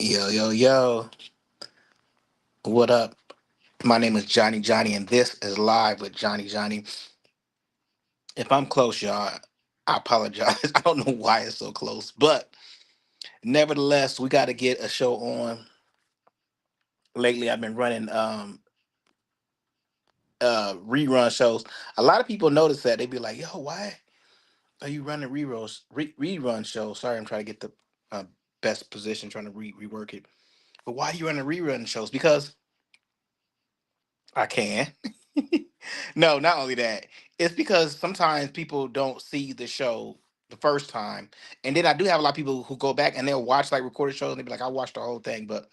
Yo, yo, yo. What up? My name is Johnny, and this is Live with Johnny. If I'm close, y'all, I apologize. I don't know why it's so close, but nevertheless, we got to get a show on. Lately, I've been running rerun shows. A lot of people notice that. They be like, yo, why are you running rerun shows? Sorry, I'm trying to get the uh, best position, trying to rework it. But why are you running rerun shows? Because I can. No, not only that. It's because sometimes people don't see the show the first time. And then I do have a lot of people who go back and they'll watch like recorded shows and they'll be like, I watched the whole thing, but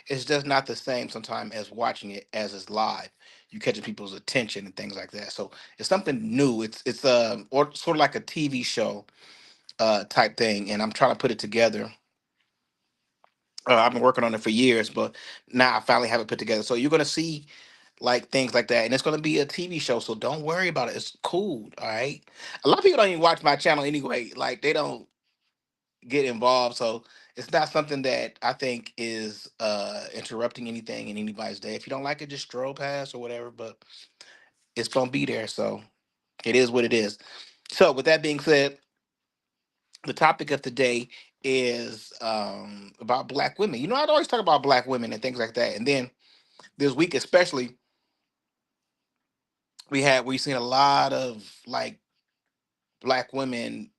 it's just not the same sometimes as watching it as it's live. You catching people's attention and things like that. So it's something new. It's or sort of like a TV show type thing. And I'm trying to put it together. I've been working on it for years, but now I finally have it put together. So you're gonna see like things like that, and it's gonna be a TV show. So don't worry about it. It's cool, all right. A lot of people don't even watch my channel anyway. Like they don't get involved, so it's not something that I think is interrupting anything in anybody's day. If you don't like it, just stroll past or whatever. But it's gonna be there, so it is what it is. So with that being said, the topic of today is about black women. You know, I'd always talk about black women and things like that. And then this week, especially, we've seen a lot of like black women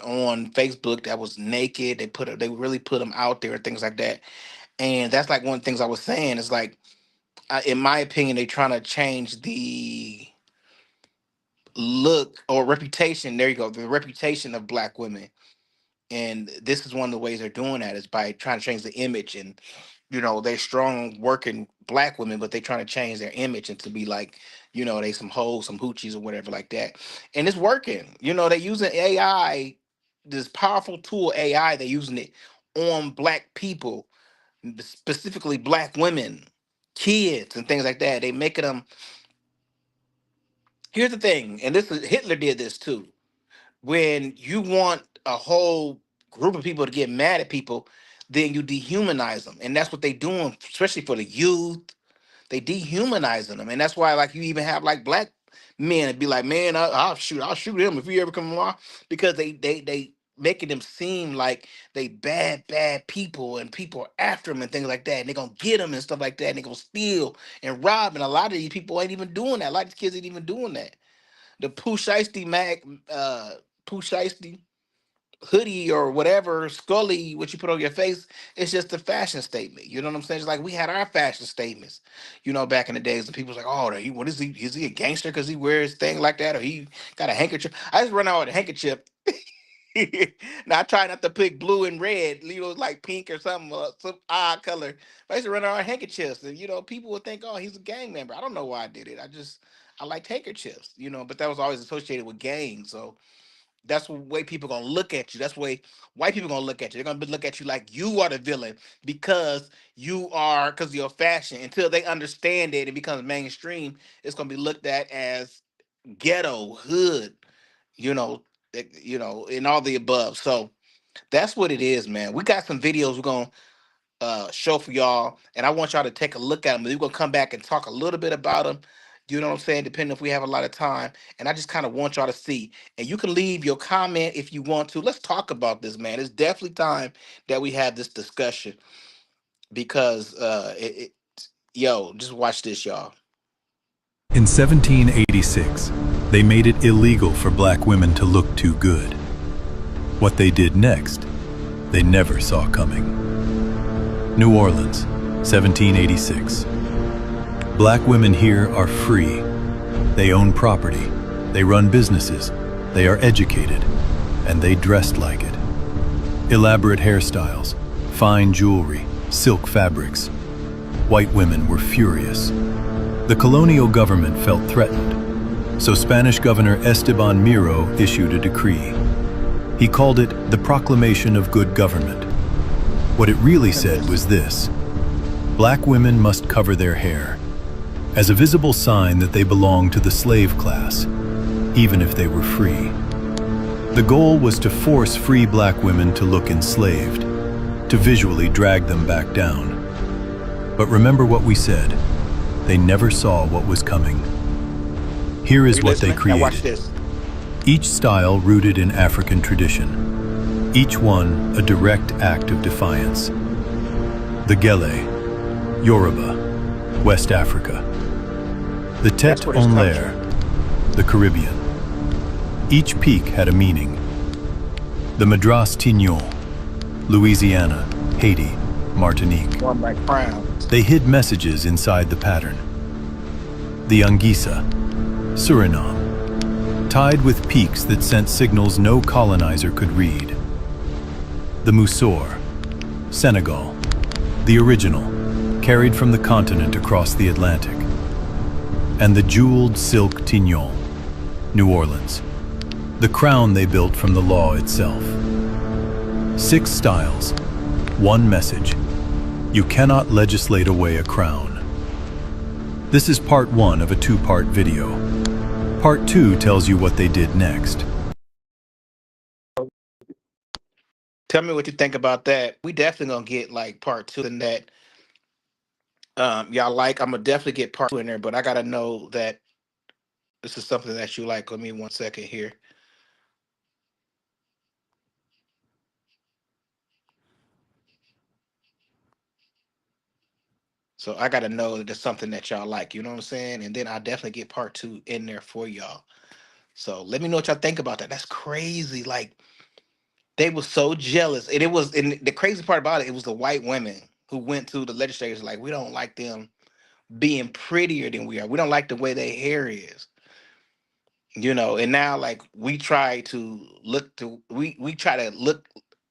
on Facebook that was naked. They really put them out there and things like that. And that's like one of the things I was saying is like, in my opinion, they trying to change the look or reputation. There you go, the reputation of black women. And this is one of the ways they're doing that is by trying to change the image. And they're strong working black women, but they trying to change their image and to be like, they some hoes, some hoochies or whatever like that. And it's working. They using AI, this powerful tool AI, they're using it on black people, specifically black women, kids and things like that. They making them. Here's the thing, and this is Hitler did this too. When you want a whole group of people to get mad at people, then you dehumanize them, and that's what they doing, especially for the youth. They dehumanizing them, and that's why like you even have like black men and be like, man, I'll shoot him if you ever come along, because they making them seem like they bad people and people are after them and things like that, and they gonna get them and stuff like that, and they gonna steal and rob, and a lot of these people ain't even doing that. A lot of these kids ain't even doing that. The Pooh Shiesty Pooh Shiesty hoodie or whatever, Scully, what you put on your face, it's just a fashion statement. You know what I'm saying? It's like we had our fashion statements, back in the days, and people's like, oh, what is he? Is he a gangster because he wears thing like that, or he got a handkerchief? I just run out with a handkerchief. Now I try not to pick blue and red, like pink or something, some odd color. But I used to run out with handkerchiefs, and people would think, oh, he's a gang member. I don't know why I did it. I liked handkerchiefs, but that was always associated with gangs. So that's the way people gonna look at you. That's the way white people gonna look at you. They're gonna look at you like you are the villain because of your fashion. Until they understand it, it becomes mainstream. It's gonna be looked at as ghetto, hood, you know, and all the above. So that's what it is, man. We got some videos we're gonna show for y'all, and I want y'all to take a look at them. We're gonna come back and talk a little bit about them. You know what I'm saying? Depending if we have a lot of time, and I just kind of want y'all to see. And you can leave your comment if you want to. Let's talk about this, man. It's definitely time that we have this discussion because yo, just watch this, y'all. In 1786, they made it illegal for black women to look too good. What they did next, they never saw coming. New Orleans, 1786. Black women here are free. They own property, they run businesses, they are educated, and they dressed like it. Elaborate hairstyles, fine jewelry, silk fabrics. White women were furious. The colonial government felt threatened, so Spanish Governor Esteban Miro issued a decree. He called it the Proclamation of Good Government. What it really said was this: black women must cover their hair, as a visible sign that they belong to the slave class, even if they were free. The goal was to force free black women to look enslaved, to visually drag them back down. But remember what we said. They never saw what was coming. Here Are is you what they listening? Now watch created. this. Each style rooted in African tradition. Each one a direct act of defiance. The Gele, Yoruba, West Africa. The That's Tete where this en comes l'air, from. the Caribbean. Each peak had a meaning. The Madras Tignon, Louisiana, Haiti, Martinique. One by crowns. They hid messages inside the pattern. The Anguissa, Suriname, tied with peaks that sent signals no colonizer could read. The Musor, Senegal, the original, carried from the continent across the Atlantic. And the jeweled silk Tignon, New Orleans, the crown they built from the law itself. 6 styles, 1 message. You cannot legislate away a crown. This is part 1 of a 2-part video. Part 2 tells you what they did next. Tell me what you think about that. We definitely gonna get like part 2 in that y'all like. I'm gonna definitely get part 2 in there, but I gotta know that this is something that you like. Let me 1 second here. So I gotta know that it's something that y'all like, you know what I'm saying? And then I'll definitely get part 2 in there for y'all. So let me know what y'all think about that. That's crazy. Like they were so jealous. And the crazy part about it, it was the white women who went to the legislators like, we don't like them being prettier than we are. We don't like the way their hair is. And now like we try to look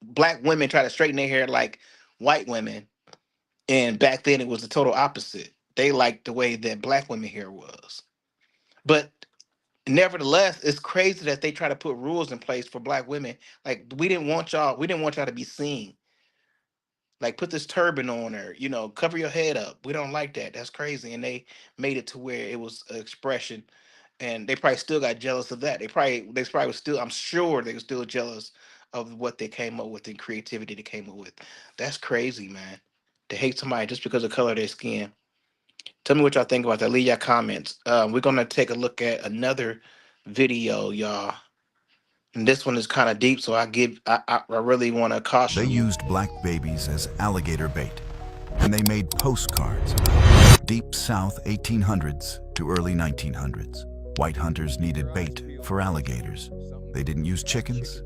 black women try to straighten their hair like white women. And back then it was the total opposite. They liked the way that black women hair was. But nevertheless, it's crazy that they try to put rules in place for black women. Like we didn't want y'all to be seen. Like put this turban on her, cover your head up. We don't like that. That's crazy. And they made it to where it was an expression. And they probably still got jealous of that. They probably was still, I'm sure they were still jealous of what they came up with and creativity they came up with. That's crazy, man. To hate somebody just because of the color of their skin. Tell me what y'all think about that. Leave your comments. We're gonna take a look at another video, y'all. And this one is kind of deep, so I really want to They caution you. used black babies as alligator bait, and they made postcards about deep South 1800s to early 1900s. White hunters needed bait for alligators. They didn't use chickens.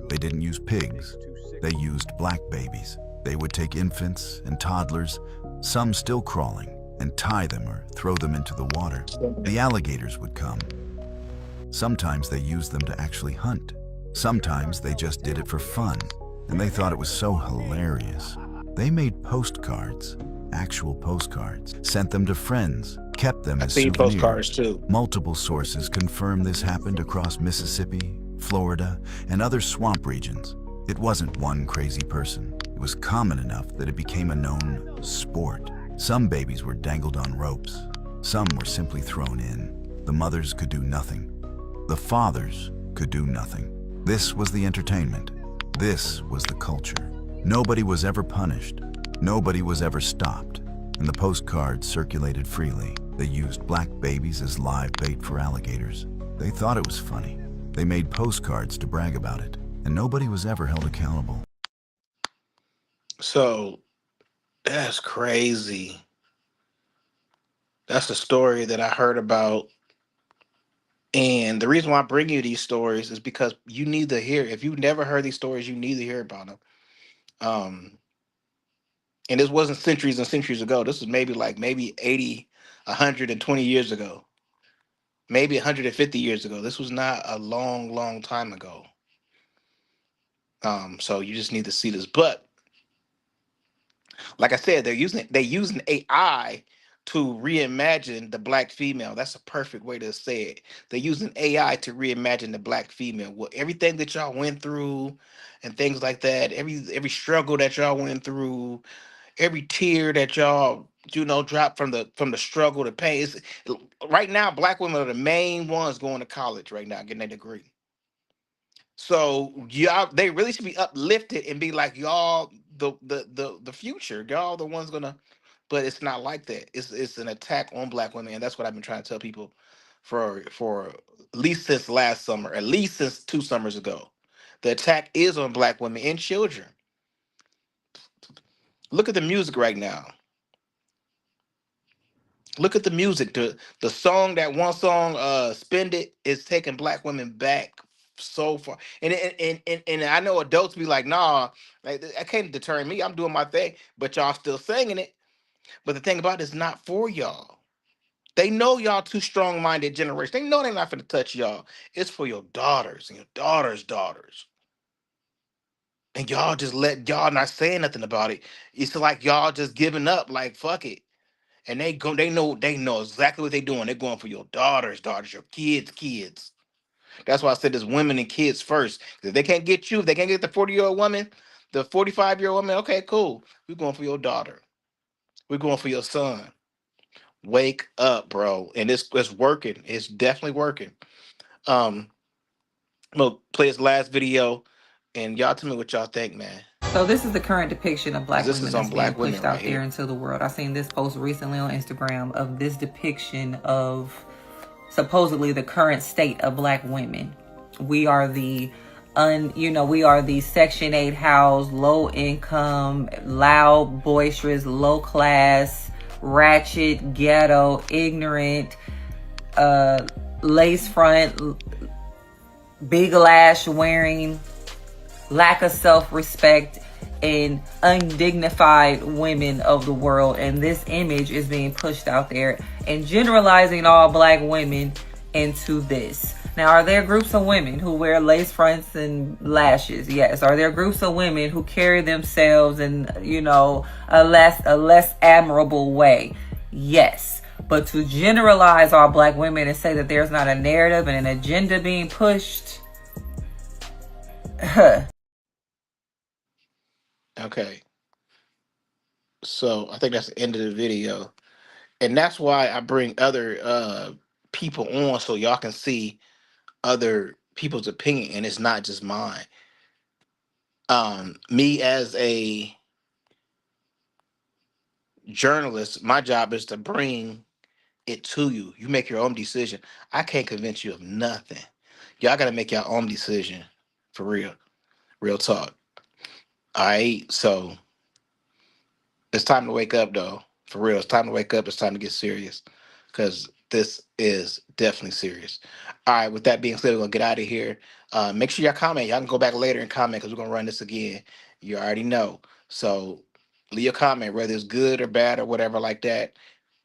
They didn't use pigs. They used black babies. They would take infants and toddlers, some still crawling, and tie them or throw them into the water. The alligators would come. Sometimes they used them to actually hunt. Sometimes they just did it for fun, and they thought it was so hilarious. They made postcards, actual postcards, sent them to friends, kept them I as seen postcards souvenirs. too. Multiple sources confirm this happened across Mississippi, Florida, and other swamp regions. It wasn't one crazy person. It was common enough that it became a known sport. Some babies were dangled on ropes. Some were simply thrown in. The mothers could do nothing. The fathers could do nothing. This was the entertainment. This was the culture. Nobody was ever punished. Nobody was ever stopped. And the postcards circulated freely. They used black babies as live bait for alligators. They thought it was funny. They made postcards to brag about it. And nobody was ever held accountable. So that's crazy. That's the story that I heard about. And the reason why I bring you these stories is because you need to hear. If you've never heard these stories, you need to hear about them. Um, and this wasn't centuries and centuries ago. This was maybe 80, 120 years ago, maybe 150 years ago. This was not a long, long time ago. So you just need to see this. But like I said, they're using AI to reimagine the black female. That's a perfect way to say it. They're using AI to reimagine the black female. What everything that y'all went through and things like that, every struggle that y'all went through, every tear that y'all dropped from the struggle, the pain. Right now, black women are the main ones going to college right now, getting their degree. So y'all, they really should be uplifted and be like, y'all. the future. Y'all the ones gonna, but it's not like that. It's an attack on black women, and that's what I've been trying to tell people for at least since last summer, at least since 2 summers ago. The attack is on black women and children. Look at the music right now. Look at the music. The song, that one song, "Spend It," is taking black women back so far. And I know adults be like, nah, like that can't deter me. I'm doing my thing, but y'all still singing it. But the thing about it is not for y'all. They know y'all too strong-minded generation. They know they're not gonna touch y'all. It's for your daughters and your daughters' daughters. And y'all just let y'all not saying nothing about it. It's like y'all just giving up, like fuck it. And they know exactly what they're doing. They're going for your daughters, daughters, your kids, kids. That's why I said there's women and kids first. 'Cause if they can't get you, if they can't get the 40-year-old woman, the 45-year-old woman, okay, cool. We're going for your daughter. We're going for your son. Wake up, bro. And it's working. It's definitely working. Um, I'm gonna play his last video and y'all tell me what y'all think, man. So this is the current depiction of Because black this women is on that's being black women pushed right out there here. into the world. I seen this post recently on Instagram of this depiction of supposedly the current state of black women. We are the we are the Section 8 house, low income, loud, boisterous, low class, ratchet, ghetto, ignorant, lace front, big lash wearing, lack of self-respect, and undignified women of the world. And this image is being pushed out there and generalizing all black women into this. Now, are there groups of women who wear lace fronts and lashes? Yes. Are there groups of women who carry themselves in, a less admirable way? Yes. But to generalize all black women and say that there's not a narrative and an agenda being pushed, Okay. So I think that's the end of the video. And that's why I bring other people on so y'all can see other people's opinion and it's not just mine. Me as a journalist, my job is to bring it to you. You make your own decision. I can't convince you of nothing. Y'all gotta make your own decision. For real. Real talk. All right. So it's time to wake up though. For real. It's time to wake up. It's time to get serious. Because this is definitely serious. All right, with that being said, we're gonna get out of here. Make sure y'all comment. Y'all can go back later and comment because we're gonna run this again. You already know. So leave a comment, whether it's good or bad or whatever like that.